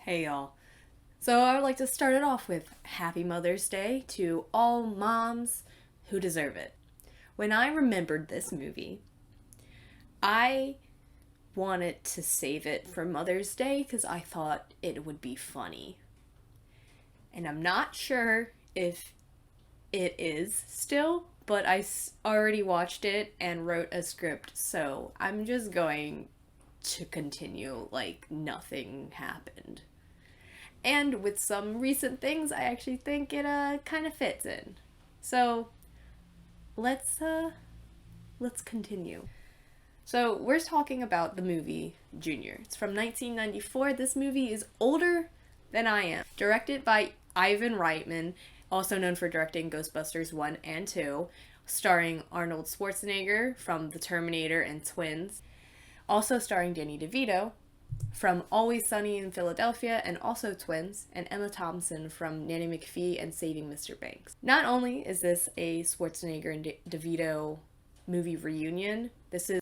Hey y'all. So I would like to start it off with Happy Mother's Day to all moms who deserve it. When I remembered this movie, I wanted to save it for Mother's Day because I thought it would be funny. And I'm not sure if it is still, but already watched it and wrote a script, so I'm just going to continue like nothing happened. And with some recent things, I actually think it kind of fits in. So let's let's continue. So we're talking about the movie Junior. It's from 1994. This movie is older than I am. Directed by Ivan Reitman, also known for directing Ghostbusters 1 and 2, starring Arnold Schwarzenegger from The Terminator and Twins, also starring Danny DeVito from Always Sunny in Philadelphia and also Twins, and Emma Thompson from Nanny McPhee and Saving Mr. Banks. Not only is this a Schwarzenegger and DeVito movie reunion, this is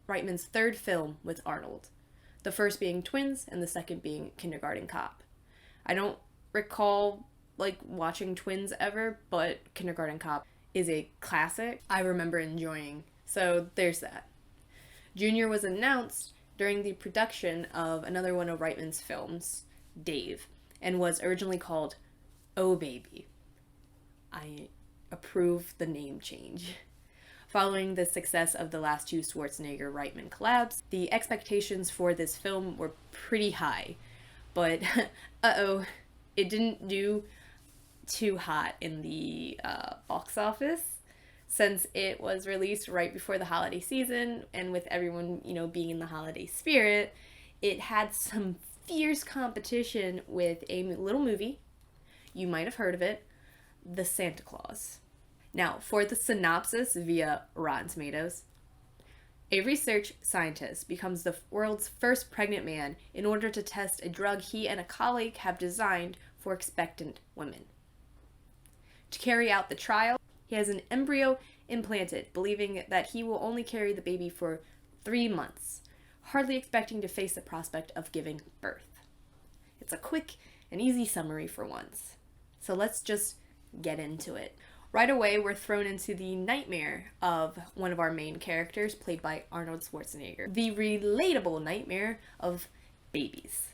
Reitman's third film with Arnold. The first being Twins and the second being Kindergarten Cop. I don't recall watching Twins ever, but Kindergarten Cop is a classic I remember enjoying. So there's that. Junior was announced during the production of another one of Reitman's films, Dave, and was originally called Oh Baby. I approve the name change. Following the success of the last two Schwarzenegger-Reitman collabs, the expectations for this film were pretty high, but it didn't do too hot in the box office since it was released right before the holiday season, and with everyone, being in the holiday spirit, it had some fierce competition with a little movie. You might have heard of it, The Santa Claus. Now, for the synopsis via Rotten Tomatoes, a research scientist becomes the world's first pregnant man in order to test a drug he and a colleague have designed for expectant women. To carry out the trial, he has an embryo implanted, believing that he will only carry the baby for 3 months, hardly expecting to face the prospect of giving birth. It's a quick and easy summary for once. So let's just get into it. Right away, we're thrown into the nightmare of one of our main characters, played by Arnold Schwarzenegger. The relatable nightmare of babies.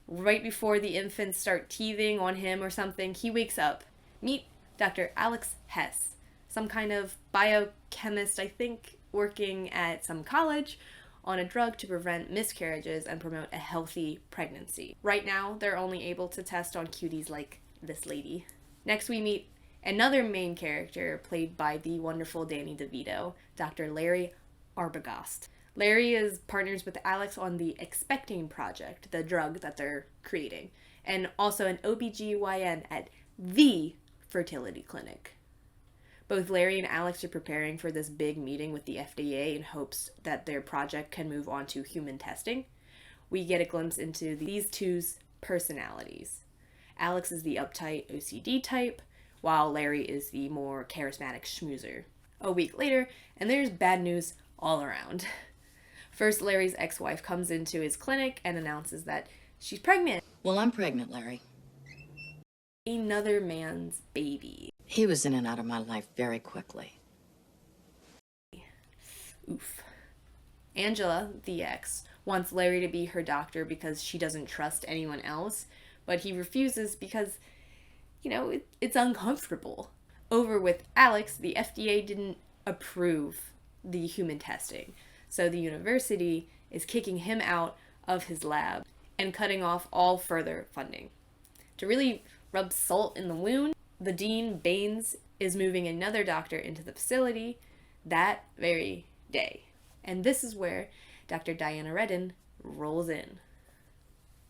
Right before the infants start teething on him or something, he wakes up. Meet Dr. Alex Hess, some kind of biochemist, I think, working at some college on a drug to prevent miscarriages and promote a healthy pregnancy. Right now, they're only able to test on cuties like this lady. Next, we meet another main character played by the wonderful Danny DeVito, Dr. Larry Arbogast. Larry is partners with Alex on the Expecting Project, the drug that they're creating, and also an OBGYN at the fertility clinic. Both Larry and Alex are preparing for this big meeting with the FDA in hopes that their project can move on to human testing. We get a glimpse into these two's personalities. Alex is the uptight OCD type, while Larry is the more charismatic schmoozer. A week later, and there's bad news all around. First, Larry's ex-wife comes into his clinic and announces that she's pregnant. Well, I'm pregnant, Larry. Another man's baby. He was in and out of my life very quickly. Oof. Angela, the ex, wants Larry to be her doctor because she doesn't trust anyone else, but he refuses because it's uncomfortable. Over with Alex, the FDA didn't approve the human testing, so the university is kicking him out of his lab and cutting off all further funding. To really rub salt in the wound, the dean, Baines, is moving another doctor into the facility that very day. And this is where Dr. Diana Redden rolls in.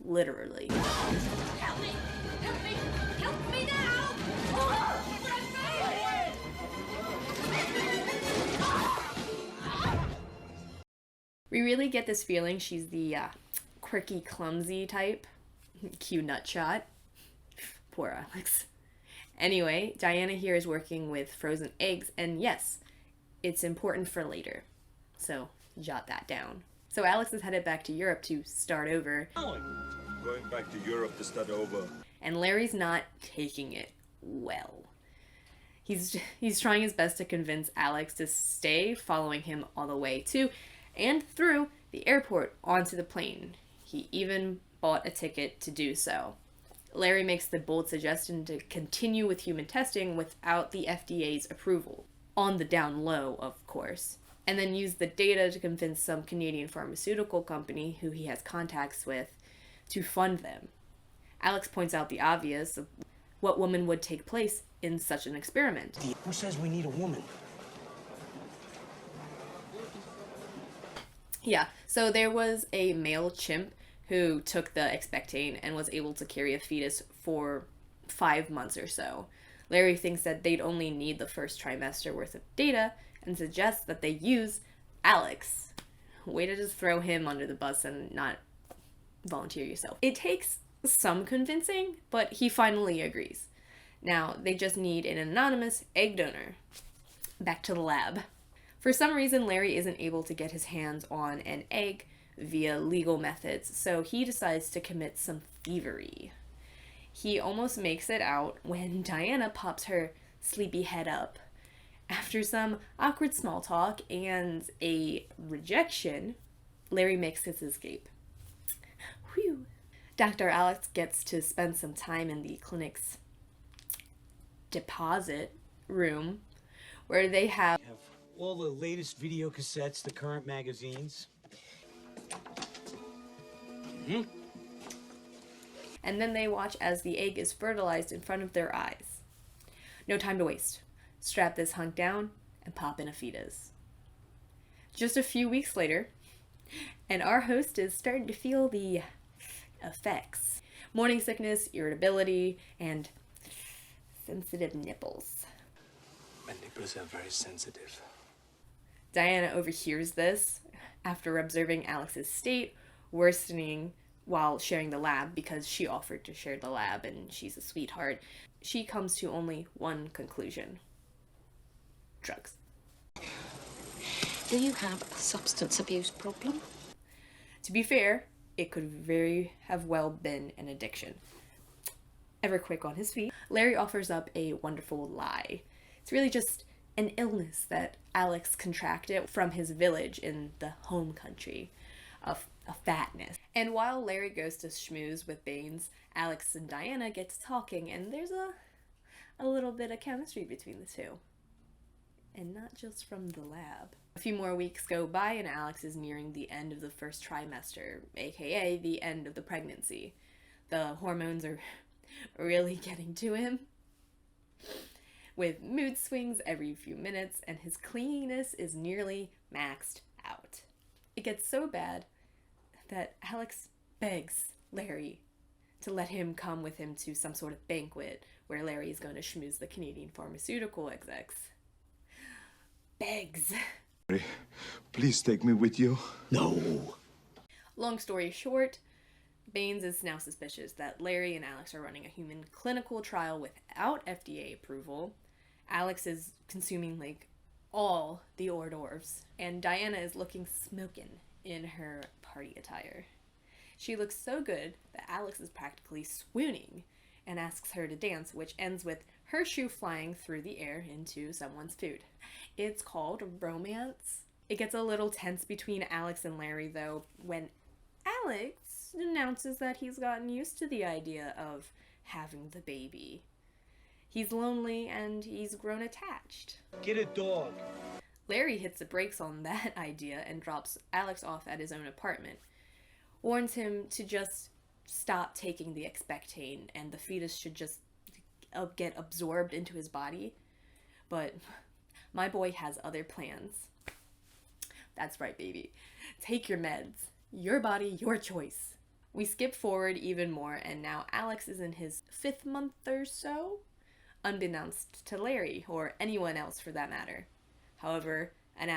Literally. Help me! Help me! Help me now! We really get this feeling she's the quirky, clumsy type. Cue nutshot. Poor Alex. Anyway, Diana here is working with frozen eggs, and yes, it's important for later. So, jot that down. So Alex is headed back to Europe to start over. going back to Europe to start over. And Larry's not taking it well. He's trying his best to convince Alex to stay, following him all the way to and through the airport onto the plane. He even bought a ticket to do so. Larry makes the bold suggestion to continue with human testing without the FDA's approval. On the down low, of course. And then use the data to convince some Canadian pharmaceutical company who he has contacts with to fund them. Alex points out the obvious of what woman would take place in such an experiment. Who says we need a woman? Yeah, so there was a male chimp who took the expectane and was able to carry a fetus for 5 months or so. Larry thinks that they'd only need the first trimester worth of data and suggests that they use Alex. Way to just throw him under the bus and not volunteer yourself. It takes some convincing, but he finally agrees. Now, they just need an anonymous egg donor. Back to the lab. For some reason, Larry isn't able to get his hands on an egg via legal methods, so he decides to commit some thievery. He almost makes it out when Diana pops her sleepy head up. After some awkward small talk and a rejection, Larry makes his escape. Whew. Dr. Alex gets to spend some time in the clinic's deposit room where they have All the latest video cassettes, the current magazines. and then they watch as the egg is fertilized in front of their eyes. No time to waste. Strap this hunk down and pop in a fetus. Just a few weeks later, and our host is starting to feel the effects. Morning sickness, irritability, and sensitive nipples. My nipples are very sensitive. Diana overhears this after observing Alex's state worsening while sharing the lab because she offered to share the lab and she's a sweetheart. She comes to only one conclusion. Drugs. Do you have a substance abuse problem? To be fair, it could very have well been an addiction. Ever quick on his feet, Larry offers up a wonderful lie. It's really just an illness that Alex contracted from his village in the home country of fatness. And while Larry goes to schmooze with Baines, Alex and Diana get to talking, and there's a little bit of chemistry between the two. And not just from the lab. A few more weeks go by and Alex is nearing the end of the first trimester, aka the end of the pregnancy. The hormones are really getting to him, with mood swings every few minutes, and his clinginess is nearly maxed out. It gets so bad that Alex begs Larry to let him come with him to some sort of banquet where Larry is going to schmooze the Canadian pharmaceutical execs. Begs. Please take me with you. No. Long story short, Baines is now suspicious that Larry and Alex are running a human clinical trial without FDA approval. Alex is consuming like all the hors d'oeuvres, and Diana is looking smokin' in her party attire. She looks so good that Alex is practically swooning and asks her to dance, which ends with her shoe flying through the air into someone's food. It's called romance. It gets a little tense between Alex and Larry, though, when Alex announces that he's gotten used to the idea of having the baby. He's lonely and he's grown attached. Get a dog. Larry hits the brakes on that idea and drops Alex off at his own apartment. Warns him to just stop taking the expectane and the fetus should just get absorbed into his body. But my boy has other plans. That's right, baby. Take your meds. Your body, your choice. We skip forward even more, and now Alex is in his 5th month or so, unbeknownst to Larry, or anyone else for that matter. However, and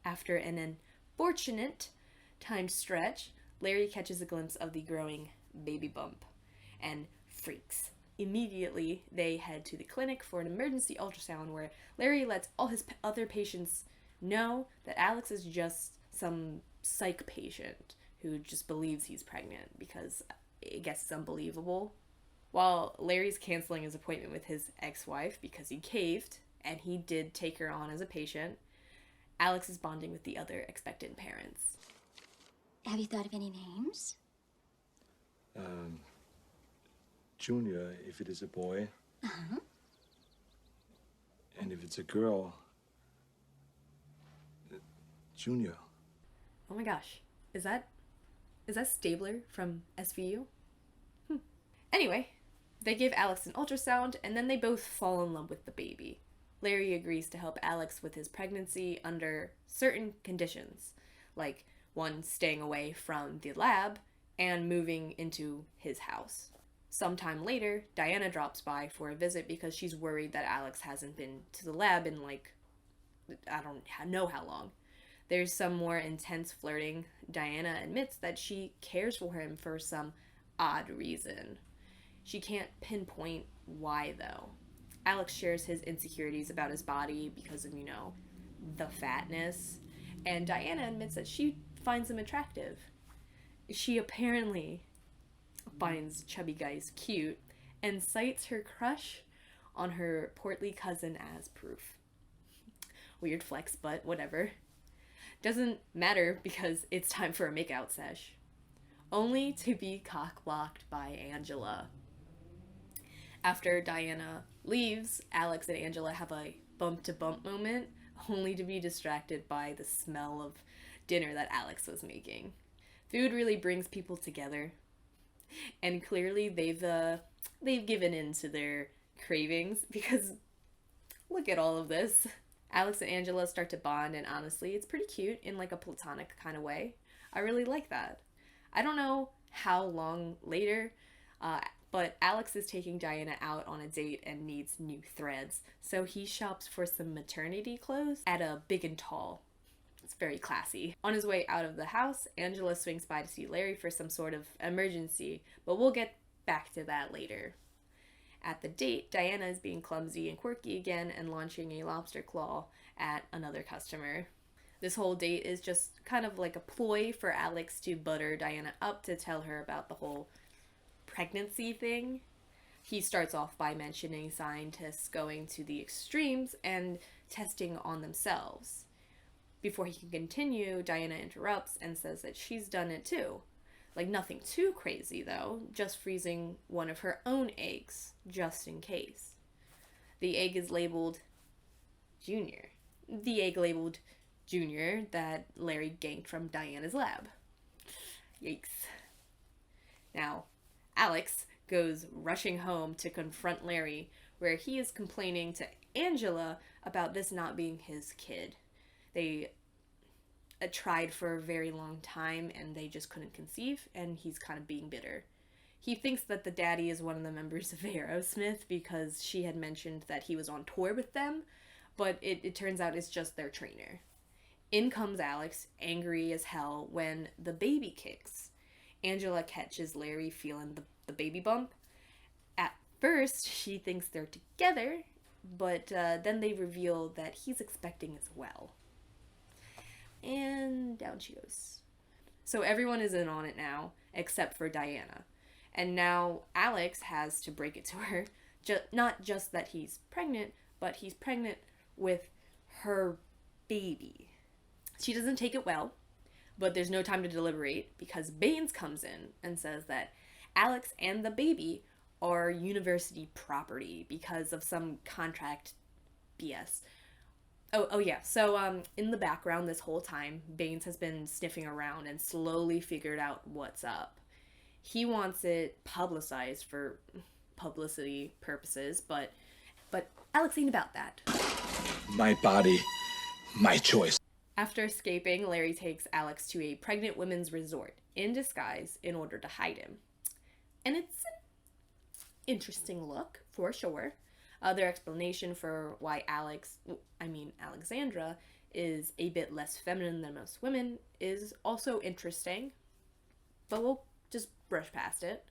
after an unfortunate time stretch, Larry catches a glimpse of the growing baby bump and freaks. Immediately, they head to the clinic for an emergency ultrasound where Larry lets all his other patients know that Alex is just some psych patient who just believes he's pregnant because it gets unbelievable. While Larry's canceling his appointment with his ex-wife because he caved, and he did take her on as a patient, Alex is bonding with the other expectant parents. Have you thought of any names? Junior, if it is a boy. And if it's a girl, Junior. Oh my gosh, is that Stabler from SVU? Anyway, they give Alex an ultrasound, and then they both fall in love with the baby. Larry agrees to help Alex with his pregnancy under certain conditions, like one, staying away from the lab and moving into his house. Sometime later, Diana drops by for a visit because she's worried that Alex hasn't been to the lab in I don't know how long. There's some more intense flirting. Diana admits that she cares for him for some odd reason. She can't pinpoint why, though. Alex shares his insecurities about his body because of, the fatness. And Diana admits that she finds him attractive. She apparently finds chubby guys cute and cites her crush on her portly cousin as proof. Weird flex, but whatever. Doesn't matter because it's time for a makeout sesh. Only to be cock-blocked by Angela. After Diana leaves, Alex and Angela have a bump-to-bump moment, only to be distracted by the smell of dinner that Alex was making. Food really brings people together. And clearly they've given in to their cravings because look at all of this. Alex and Angela start to bond, and honestly, it's pretty cute in a platonic kind of way. I really like that. I don't know how long later, but Alex is taking Diana out on a date and needs new threads, so he shops for some maternity clothes at a Big and Tall. It's very classy. On his way out of the house, Angela swings by to see Larry for some sort of emergency, but we'll get back to that later. At the date, Diana is being clumsy and quirky again and launching a lobster claw at another customer. This whole date is just kind of like a ploy for Alex to butter Diana up to tell her about the whole pregnancy thing. He starts off by mentioning scientists going to the extremes and testing on themselves. Before he can continue, Diana interrupts and says that she's done it too. Nothing too crazy though, just freezing one of her own eggs, just in case. The egg is labeled Junior. The egg labeled Junior that Larry ganked from Diana's lab. Yikes. Now, Alex goes rushing home to confront Larry, where he is complaining to Angela about this not being his kid. They tried for a very long time and they just couldn't conceive, and he's kind of being bitter. He thinks that the daddy is one of the members of Aerosmith because she had mentioned that he was on tour with them, but it turns out it's just their trainer. In comes Alex, angry as hell, when the baby kicks. Angela catches Larry feeling the baby bump. At first, she thinks they're together, but then they reveal that he's expecting as well. And down she goes. So everyone is in on it now, except for Diana. And now Alex has to break it to her. Not just that he's pregnant, but he's pregnant with her baby. She doesn't take it well, but there's no time to deliberate because Baines comes in and says that Alex and the baby are university property because of some contract BS. Oh yeah, so in the background this whole time, Baines has been sniffing around and slowly figured out what's up. He wants it publicized for publicity purposes, but Alex ain't about that. My body, my choice. After escaping, Larry takes Alex to a pregnant women's resort in disguise in order to hide him. And it's an interesting look, for sure. Their explanation for why Alexandra is a bit less feminine than most women is also interesting, but we'll just brush past it.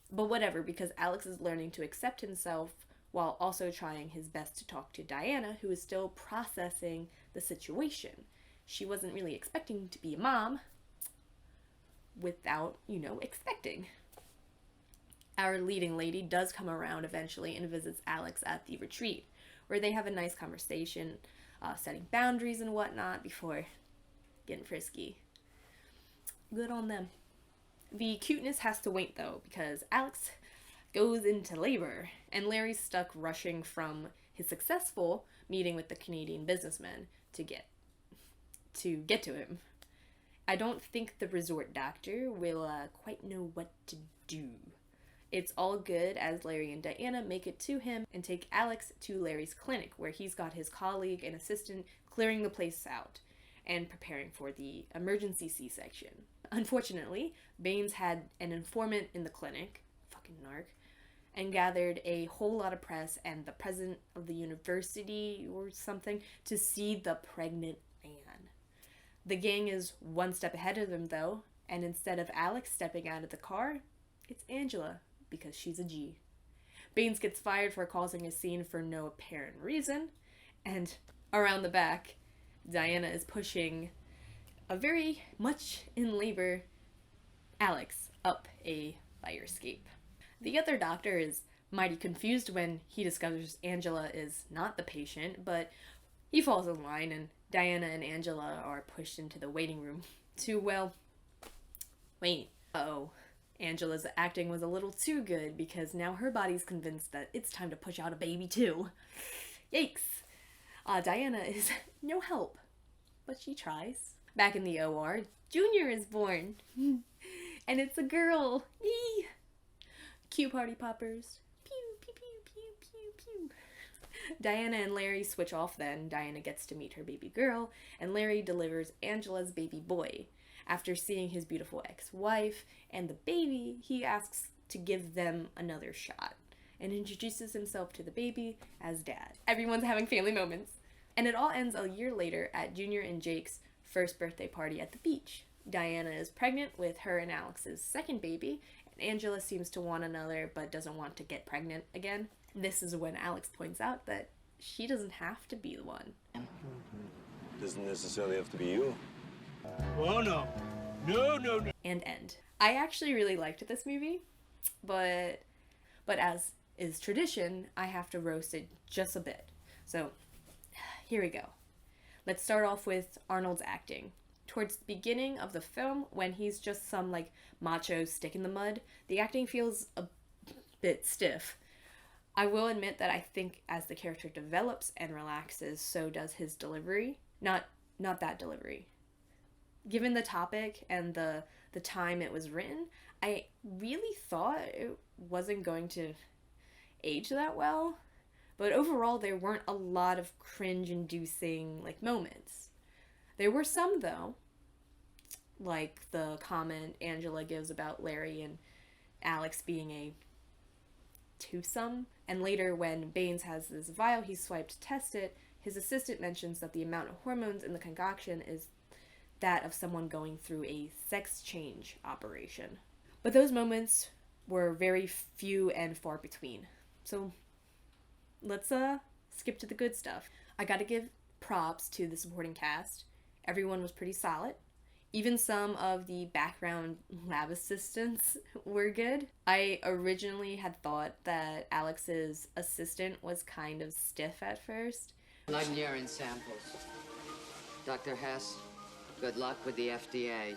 But whatever, because Alex is learning to accept himself while also trying his best to talk to Diana, who is still processing the situation. She wasn't really expecting to be a mom without, expecting. Our leading lady does come around eventually and visits Alex at the retreat, where they have a nice conversation, setting boundaries and whatnot before getting frisky. Good on them. The cuteness has to wait though, because Alex goes into labor, and Larry's stuck rushing from his successful meeting with the Canadian businessman to get to him. I don't think the resort doctor will quite know what to do. It's all good as Larry and Diana make it to him and take Alex to Larry's clinic, where he's got his colleague and assistant clearing the place out and preparing for the emergency C-section. Unfortunately, Baines had an informant in the clinic, fucking narc, and gathered a whole lot of press and the president of the university or something to see the pregnant man. The gang is one step ahead of them though, and instead of Alex stepping out of the car, it's Angela, because she's a G. Baines gets fired for causing a scene for no apparent reason, and around the back, Diana is pushing a very much in labor Alex up a fire escape. The other doctor is mighty confused when he discovers Angela is not the patient, but he falls in line and Diana and Angela are pushed into the waiting room to, well, wait. Uh-oh. Angela's acting was a little too good because now her body's convinced that it's time to push out a baby too. Yikes. Diana is no help, but she tries. Back in the OR, Junior is born. And it's a girl. Yee! Cue party poppers. Pew, pew, pew, pew, pew, pew. Diana and Larry switch off then. Diana gets to meet her baby girl, and Larry delivers Angela's baby boy. After seeing his beautiful ex-wife and the baby, he asks to give them another shot and introduces himself to the baby as dad. Everyone's having family moments. And it all ends a year later at Junior and Jake's first birthday party at the beach. Diana is pregnant with her and Alex's second baby, and Angela seems to want another but doesn't want to get pregnant again. This is when Alex points out that she doesn't have to be the one. Doesn't necessarily have to be you. Oh, no. No, no, no. And end. I actually really liked this movie, but as is tradition, I have to roast it just a bit. So, here we go. Let's start off with Arnold's acting. Towards the beginning of the film, when he's just some, like, macho stick in the mud, the acting feels a bit stiff. I will admit that I think as the character develops and relaxes, so does his delivery. Not that delivery. Given the topic and the time it was written, I really thought it wasn't going to age that well. But overall, there weren't a lot of cringe-inducing, like, moments. There were some, though, like the comment Angela gives about Larry and Alex being a twosome. And later, when Baines has this vial he swiped to test it, his assistant mentions that the amount of hormones in the concoction is that of someone going through a sex change operation. But those moments were very few and far between. So let's skip to the good stuff. I gotta give props to the supporting cast. Everyone was pretty solid. Even some of the background lab assistants were good. I originally had thought that Alex's assistant was kind of stiff at first. Like urine samples. Dr. Hess, good luck with the FDA.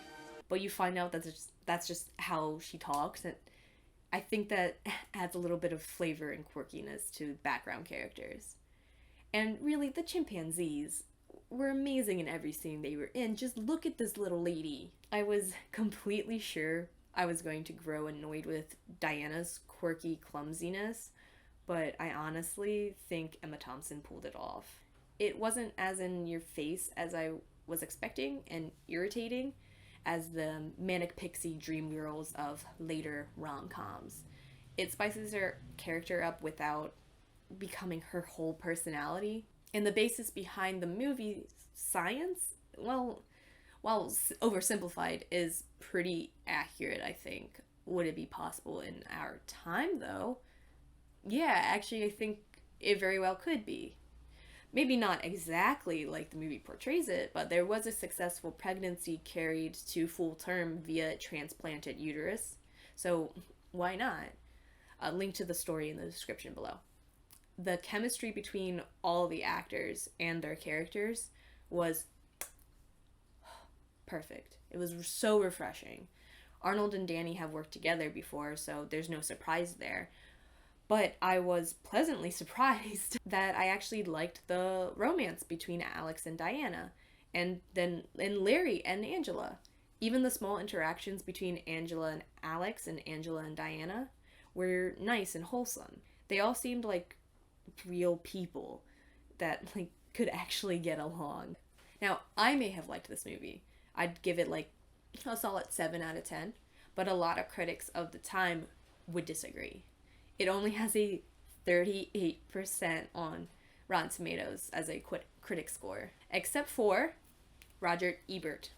But you find out that that's just how she talks, and I think that adds a little bit of flavor and quirkiness to background characters. And really, the chimpanzees were amazing in every scene they were in. Just look at this little lady. I was completely sure I was going to grow annoyed with Diana's quirky clumsiness, but I honestly think Emma Thompson pulled it off. It wasn't as in your face as I was expecting and irritating as the manic pixie dream girls of later rom-coms. It spices her character up without becoming her whole personality. And the basis behind the movie science, well, while oversimplified, is pretty accurate, I think. Would it be possible in our time, though? Yeah, actually, I think it very well could be. Maybe not exactly like the movie portrays it, but there was a successful pregnancy carried to full term via transplanted uterus. So why not? A link to the story in the description below. The chemistry between all the actors and their characters was perfect. It was so refreshing. Arnold and Danny have worked together before, so there's no surprise there. But I was pleasantly surprised that I actually liked the romance between Alex and Diana, and Larry and Angela. Even the small interactions between Angela and Alex and Angela and Diana were nice and wholesome. They all seemed like real people that like could actually get along. Now, I may have liked this movie. I'd give it like a solid 7 out of 10, but a lot of critics of the time would disagree. It only has a 38% on Rotten Tomatoes as a critic score, except for Roger Ebert.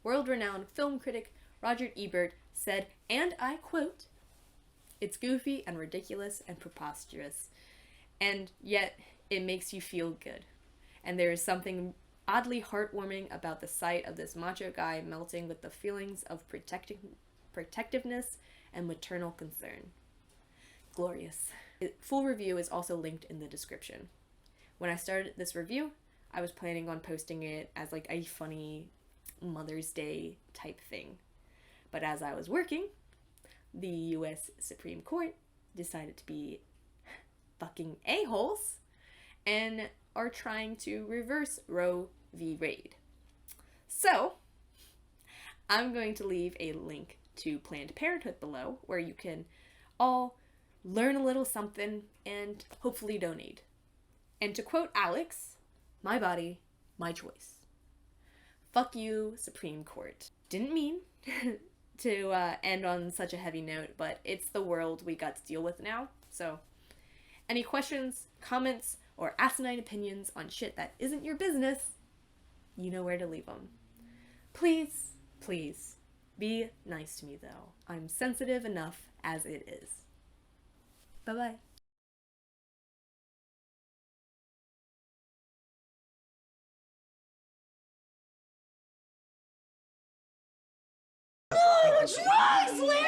World-renowned film critic Roger Ebert said, and I quote, "It's goofy and ridiculous and preposterous, and yet it makes you feel good. And there is something oddly heartwarming about the sight of this macho guy melting with the feelings of protectiveness and maternal concern. Glorious." Full review is also linked in the description. When I started this review, I was planning on posting it as like a funny Mother's Day type thing. But as I was working, the US Supreme Court decided to be fucking a-holes and are trying to reverse Roe v. Wade. So, I'm going to leave a link to Planned Parenthood below where you can all learn a little something and hopefully donate. And to quote Alex, "My body, my choice." Fuck you, Supreme Court. Didn't mean to end on such a heavy note, but it's the world we got to deal with now. So, any questions, comments, or asinine opinions on shit that isn't your business, you know where to leave them. Please, please, be nice to me though. I'm sensitive enough as it is. Bye-bye. Larry!